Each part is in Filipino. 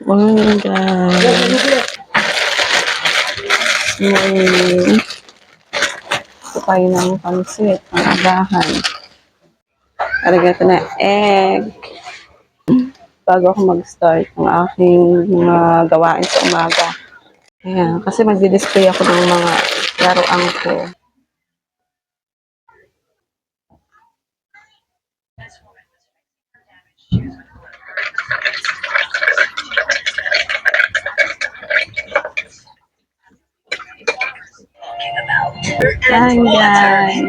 Morning, guys. Morning. Ito tayo ng pansit, ang agahan. Karagatan na egg. Bago ako mag-start ng aking mga gawain sa umaga. Ayan, kasi magdi-display ako ng mga laruan ko. Hi, guys.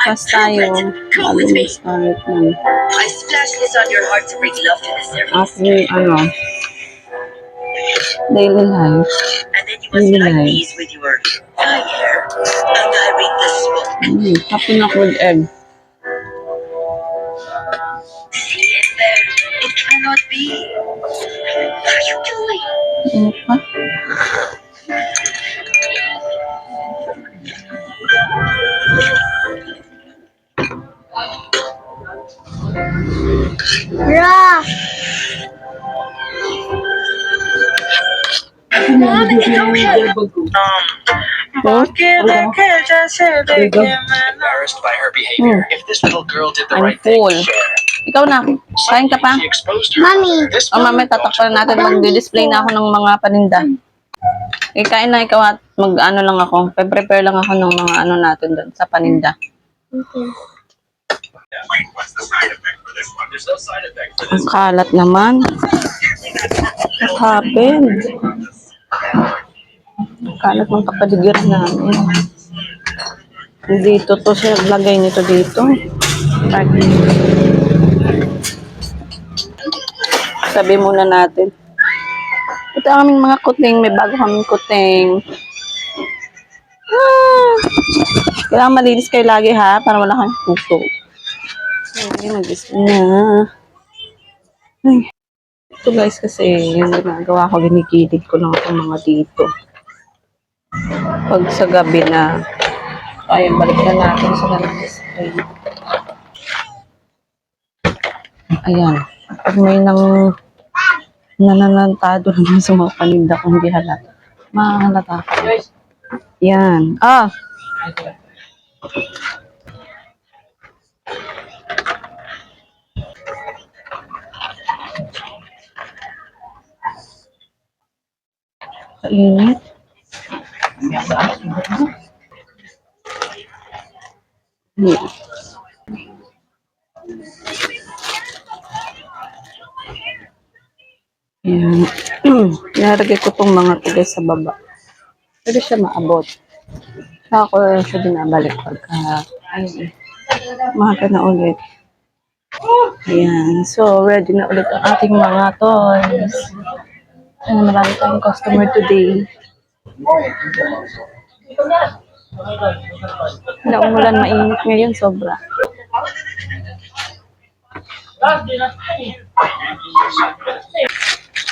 Pas tayo. Bago mag-start ng aking, daily life. Daily life. Happy na with egg. It cannot be. What are you doing? Mom, it's okay. Embarrassed by her behavior. If this little girl did the I'm right thing, full. share. Ikaw na. Kain ka pa? She exposed her. Mommy. This Mamaya tatakpan natin. Mag-display na ako ng mga paninda. Kain na ikaw at mag-ano lang ako. Prepare lang ako ng mga ano natin doon sa paninda. Okay. Ang kalat naman. What happened? Ang kalat ng kapaligiran namin. Dito to siya naglagay nito dito. Sabi muna natin. Ito ang aming mga kuting. May bago kaming kuting. Kailangan malinis kayo lagi ha. Para wala kang puso. Ay, mag-isip na. Ay. Ito guys kasi yung ginagawa ko. Ginigilig ko lang ang mga dito. Pag sa gabi na. Ayan, balik na natin sa display. Ayan. Pag may nananantado naman sa mga paninda kung di halata. Mahalata ko. Yan. Ah! Kainit. Yan. Yan. Nilagay ko itong mga tigay sa baba. Pwede siya maabot. Saka ko siya binabalik pagka maga na ulit. Ayan. So, ready na ulit ang ating mga toys. Ayan, marami tayong customer today. Hindi umulan, mainit ngayon, sobra.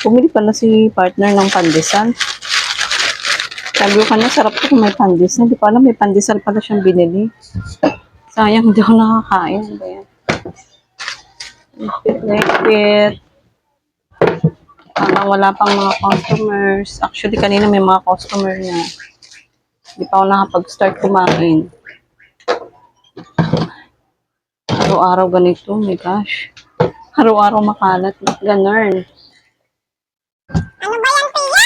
Bumili pala si partner ng pandesal. Sabi ko kanya, sarap ko kung may pandesal. Hindi ko alam, may pandesal pala siyang binili. Sayang, hindi ako nakakain. Ba yan? Lekit. Wala pang mga customers. Actually, kanina may mga customer na. Hindi pa ako nakapag-start kumain. Araw-araw ganito. Oh my gosh. Araw-araw makalat. Ganun. Ano ba yan, Pia?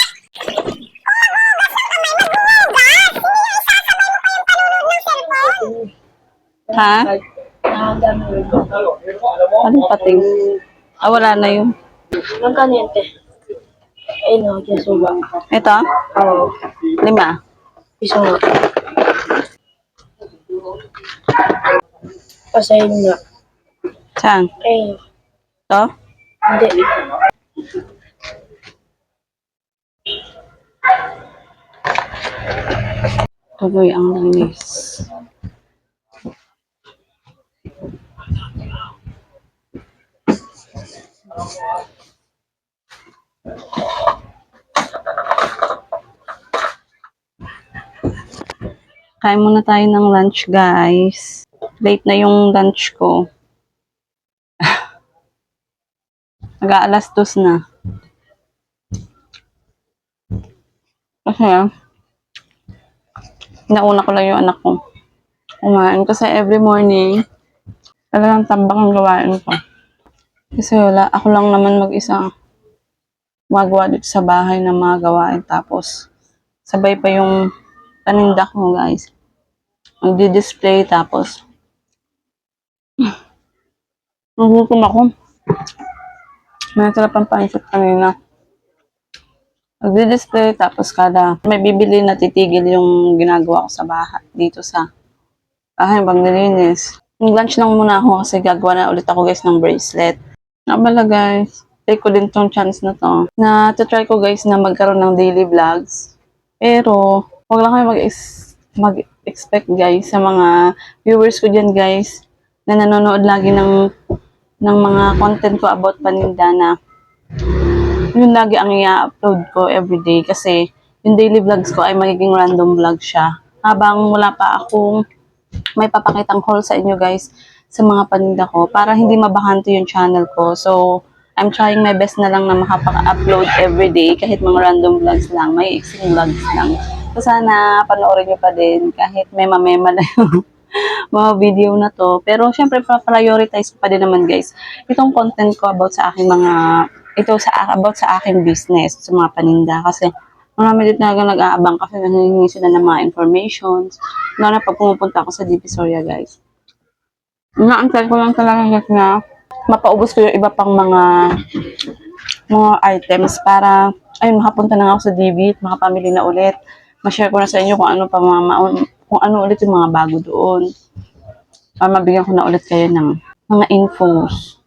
Ha? Anong pating? Wala na yun. Magkano yan, te? Ayun o, keso ba? Ito? Oo. 5. Piso nga. Pasahin nga. Saan? Ayun. Ito? Hindi. Tuloy ang linis. Kain muna tayo ng lunch, guys. Late na yung lunch ko. Mag-aalas 2 na. Kasi, nauna ko lang yung anak ko kumain. Kasi every morning, talagang tambak ang gawain ko. Kasi wala, ako lang naman mag-isa magawa dito sa bahay ng mga gawain. Tapos, sabay pa yung paninda ko, guys. Magdi-display, tapos, nagutom ako. May sarap ang pancit kanina. Magdi-display, tapos kada may bibili na titigil yung ginagawa ko sa bahay, dito sa bahay, paglilinis. Lunch lang muna ako kasi gagawa na ulit ako, guys, ng bracelet. Nabala, guys. Take ko din tong chance na to. Na to-try ko, guys, na magkaroon ng daily vlogs. Pero, wag lang kayo mag-expect, guys, sa mga viewers ko dyan, guys, na nanonood lagi ng mga content ko about paninda na yun lagi ang i-upload ko everyday kasi yung daily vlogs ko ay magiging random vlog siya. Habang wala pa akong may papakitang haul sa inyo, guys, sa mga paninda ko para hindi mabahanto yung channel ko. So, I'm trying my best na lang na makapag-upload everyday kahit mga random vlogs lang, may iksing vlogs lang. So, sana panoorin nyo pa din kahit mema-mema na yung mga video na to. Pero, syempre, prioritize ko pa din naman, guys, itong content ko about sa aking about sa aking business, sa mga paninda. Kasi, marami din talaga nag-aabang kasi nangingi sila ng mga informations. Lalo na pag pumupunta ako sa Divisoria, guys. Inaantay ko lang talaga, guys, na mapaubos ko yung iba pang mga items para, ayun, makapunta na nga ako sa DV at makapamili na ulit. Ma-share ko na sa inyo kung ano kung ano ulit yung mga bago doon. Para mabigyan ko na ulit kayo ng mga infos.